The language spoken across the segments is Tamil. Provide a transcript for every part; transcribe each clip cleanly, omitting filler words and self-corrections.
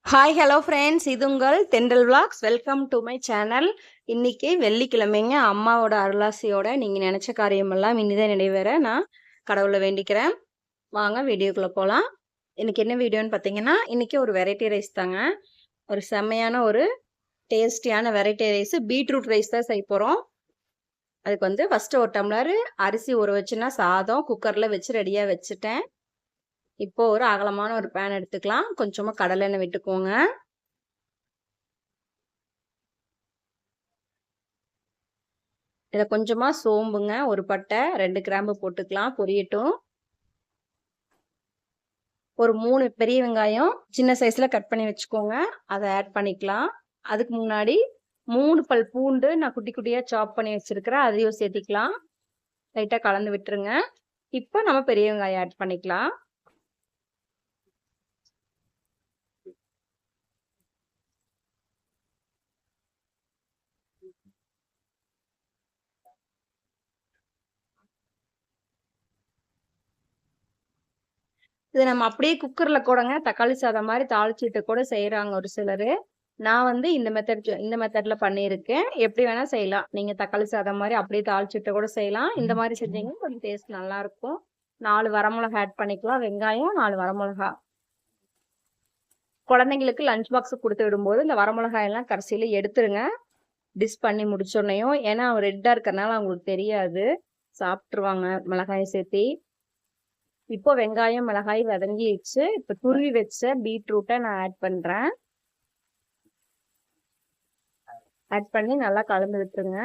ஹாய் ஹலோ ஃப்ரெண்ட்ஸ், இது உங்கள் தென்றல் vlogs. Welcome to my channel. இன்னைக்கு வெள்ளிக்கிழமைங்க. அம்மாவோட அருளாசியோட நீங்கள் நினச்ச காரியமெல்லாம் இனிதான் நிறைவேற நான் கடவுளை வேண்டிக்கிறேன். வாங்க வீடியோக்குள்ளே போகலாம். இன்னைக்கு என்ன வீடியோன்னு பார்த்தீங்கன்னா, இன்னைக்கு ஒரு வெரைட்டி ரைஸ் தாங்க. ஒரு செம்மையான ஒரு டேஸ்டியான வெரைட்டி ரைஸ், பீட்ரூட் ரைஸ் தான் செய்ய போகிறோம். அதுக்கு வந்து ஃபஸ்ட்டு ஒரு டம்ளர் அரிசி ஊற வச்சுன்னா சாதம் குக்கரில் வச்சு ரெடியாக வச்சுட்டேன். இப்போ ஒரு அகலமான ஒரு பேன் எடுத்துக்கலாம். கொஞ்சமா கடலெண்ணெய் விட்டுக்கோங்க. இதில் கொஞ்சமா சோம்புங்க, ஒரு பட்டை, 2 கிராம்பு போட்டுக்கலாம். பொரியட்டும். ஒரு 3 பெரிய வெங்காயம் சின்ன சைஸ்ல கட் பண்ணி வச்சுக்கோங்க. அதை ஆட் பண்ணிக்கலாம். அதுக்கு முன்னாடி 3 பல் பூண்டு நான் குட்டி குட்டியா சாப் பண்ணி வச்சிருக்கிறேன். அதையும் சேர்த்திக்கலாம். லைட்டா கலந்து விட்டுருங்க. இப்போ நம்ம பெரிய வெங்காயம் ஆட் பண்ணிக்கலாம். இது நம்ம அப்படியே குக்கர்ல கூடங்க தக்காளி சாதம் மாதிரி தாளிச்சிட்டு கூட செய்யறாங்க ஒரு சிலரு. நான் வந்து இந்த மெத்தட்ல பண்ணியிருக்கேன். எப்படி வேணா செய்யலாம். நீங்க தக்காளி சாதம் மாதிரி அப்படியே தாளிச்சிட்டு கூட செய்யலாம். இந்த மாதிரி செஞ்சீங்கன்னா கொஞ்சம் டேஸ்ட் நல்லா இருக்கும். 4 வரமிளகா ஆட் பண்ணிக்கலாம். வெங்காயம், 4 வரமிளகா. குழந்தைங்களுக்கு லஞ்ச் பாக்ஸ் கொடுத்து விடும்போது இந்த வரமிளகாய் எல்லாம் கடைசியில எடுத்துருங்க. டிஷ் பண்ணி முடிச்சோன்னையும். ஏன்னா ரெட்டா இருக்கறனால அவங்களுக்கு தெரியாது. சாப்பிட்டுருவாங்க மிளகாயை சேர்த்தி. இப்போ வெங்காயம் மிளகாய் வதங்கிடுச்சு. இப்போ துருவி வச்ச பீட்ரூட்டை நான் ஆட் பண்றேன். ஆட் பண்ணி நல்லா கலந்து விட்டுருங்க.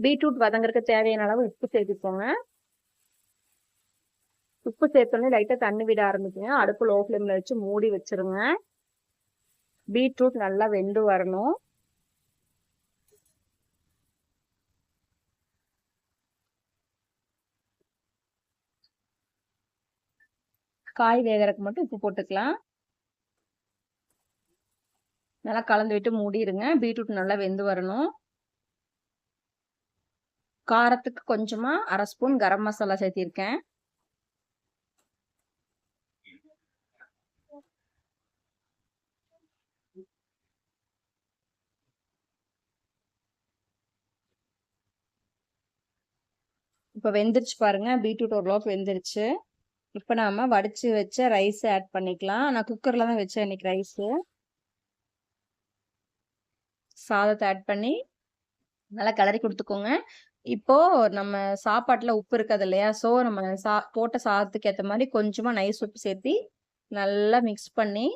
பீட்ரூட் வதங்குறதுக்கு தேவையான அளவு உப்பு சேர்த்துக்கோங்க. உப்பு சேர்த்தோன்னே லைட்டா தண்ணி விட ஆரம்பிக்குங்க. அடுப்பு லோ ஃப்ளேம்ல வச்சு மூடி வச்சிருங்க. பீட்ரூட் நல்லா வெந்து வரணும். காய் வேகறதுக்கு மட்டும் உப்பு போட்டுக்கலாம். நல்லா கலந்து விட்டு மூடிடுங்க. பீட்ரூட் நல்லா வெந்து வரணும். காரத்துக்கு கொஞ்சமா 1/2 ஸ்பூன் கரம் மசாலா சேர்த்திருக்கேன். இப்போ வெந்துருச்சு பாருங்க. பீட்ரூட் ஓரளவுக்கு வெந்துருச்சு. இப்போ நாம வடிச்சு வச்ச ரைஸ் ஆட் பண்ணிக்கலாம். நான் குக்கர்ல தான் வச்சேன் இன்னைக்கு ரைஸ். சாதத்தை ஆட் பண்ணி நல்லா கிளறி கொடுத்துக்கோங்க. இப்போ நம்ம சாப்பாட்டுல உப்பு இருக்காது இல்லையா? ஸோ நம்ம போட்ட சாதத்துக்கு ஏற்ற மாதிரி கொஞ்சமா நைஸ் உப்பு சேர்த்தி நல்லா மிக்ஸ் பண்ணி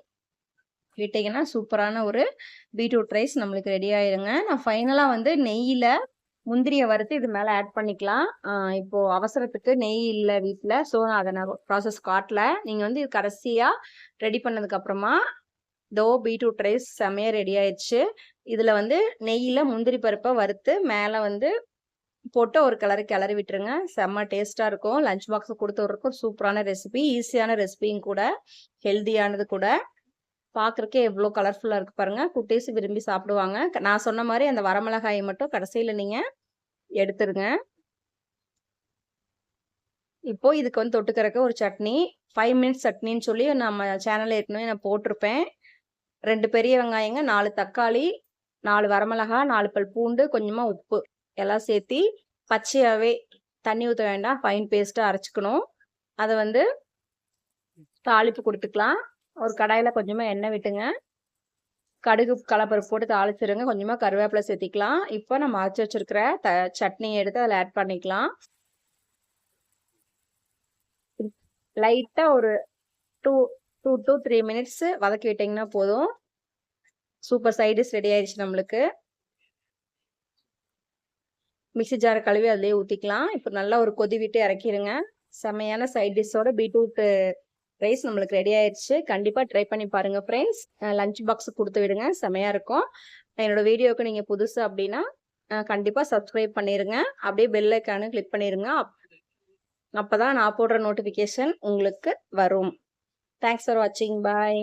விட்டீங்கன்னா சூப்பரான ஒரு பீட்ரூட் ரைஸ் நம்மளுக்கு ரெடி ஆயிருங்க. நான் ஃபைனலா வந்து நெய்யில முந்திரியை வறுத்து இது மேலே ஆட் பண்ணிக்கலாம். இப்போ அவசரத்துக்கு நெய் இல்லை வீட்டில், ஸோ நான் ப்ராசஸ் காட்டல. நீங்கள் வந்து இது கடைசியாக ரெடி பண்ணதுக்கு அப்புறமா பீட்ரூட் ரைஸ் செமையா ரெடி ஆயிடுச்சு. இதில் வந்து நெய்யில் முந்திரி பருப்பை வறுத்து மேலே வந்து போட்டு ஒரு கிளறி விட்டுருங்க. செம்ம டேஸ்ட்டாக இருக்கும். லஞ்ச் பாக்ஸ் கொடுத்து விட்றதுக்கும் சூப்பரான ரெசிபி, ஈஸியான ரெசிபியும் கூட, ஹெல்தியானது கூட. பார்க்குறக்கே எவ்வளோ கலர்ஃபுல்லாக இருக்குது பாருங்கள். குட்டீஸ் விரும்பி சாப்பிடுவாங்க. நான் சொன்ன மாதிரி அந்த வரமிளகாயை மட்டும் கடைசியில் நீங்கள் எடுத்துருங்க. இப்போ இதுக்கு வந்து தொட்டுக்கிறக்கு ஒரு சட்னி, 5 மினிட்ஸ் சட்னின்னு சொல்லி நம்ம சேனலில் ஏற்கனவே நான் போட்டிருப்பேன். 2 பெரிய வெங்காயங்க, 4 தக்காளி, 4 வரமிளகா, 4 பல் பூண்டு, கொஞ்சமாக உப்பு எல்லாம் சேர்த்தி பச்சையாகவே தண்ணி ஊற்ற வேண்டாம், ஃபைன் பேஸ்ட்டாக அரைச்சிக்கணும். அதை வந்து தாளிப்பு கொடுத்துக்கலாம். ஒரு கடாயில் கொஞ்சமாக எண்ணெய் விட்டுங்க. கடுகு கடலைப்பருப்பு போட்டு தாளிச்சிருங்க. கொஞ்சமாக கருவேப்பிலை சேர்த்திக்கலாம். இப்போ நம்ம அரைச்சி வச்சிருக்கிற சட்னியை எடுத்து அதில் ஆட் பண்ணிக்கலாம். லைட்டாக ஒரு 2 to 3 மினிட்ஸ் வதக்கி விட்டிங்கன்னா போதும். சூப்பர் சைடிஷ் ரெடி ஆயிடுச்சு நம்மளுக்கு. மிக்ஸி ஜாரை கழுவி அதிலே ஊற்றிக்கலாம். இப்போ நல்லா ஒரு கொதி விட்டு இறக்கிடுங்க. செம்மையான சைட் டிஷ்ஷோட பீட்ரூட் ரைஸ் நம்மளுக்கு ரெடி ஆயிடுச்சு. கண்டிப்பாக ட்ரை பண்ணி பாருங்க ஃப்ரெண்ட்ஸ். லஞ்ச் பாக்ஸ் கொடுத்து விடுங்க, செம்மையாக இருக்கும். என்னோட வீடியோவுக்கு நீங்கள் புதுசு அப்படின்னா கண்டிப்பாக சப்ஸ்கிரைப் பண்ணிடுங்க. அப்படியே பெல் ஐக்கானு கிளிக் பண்ணிடுங்க. அப்போ தான் நான் போடுற நோட்டிஃபிகேஷன் உங்களுக்கு வரும். தேங்க்ஸ் ஃபார் வாட்சிங். பாய்.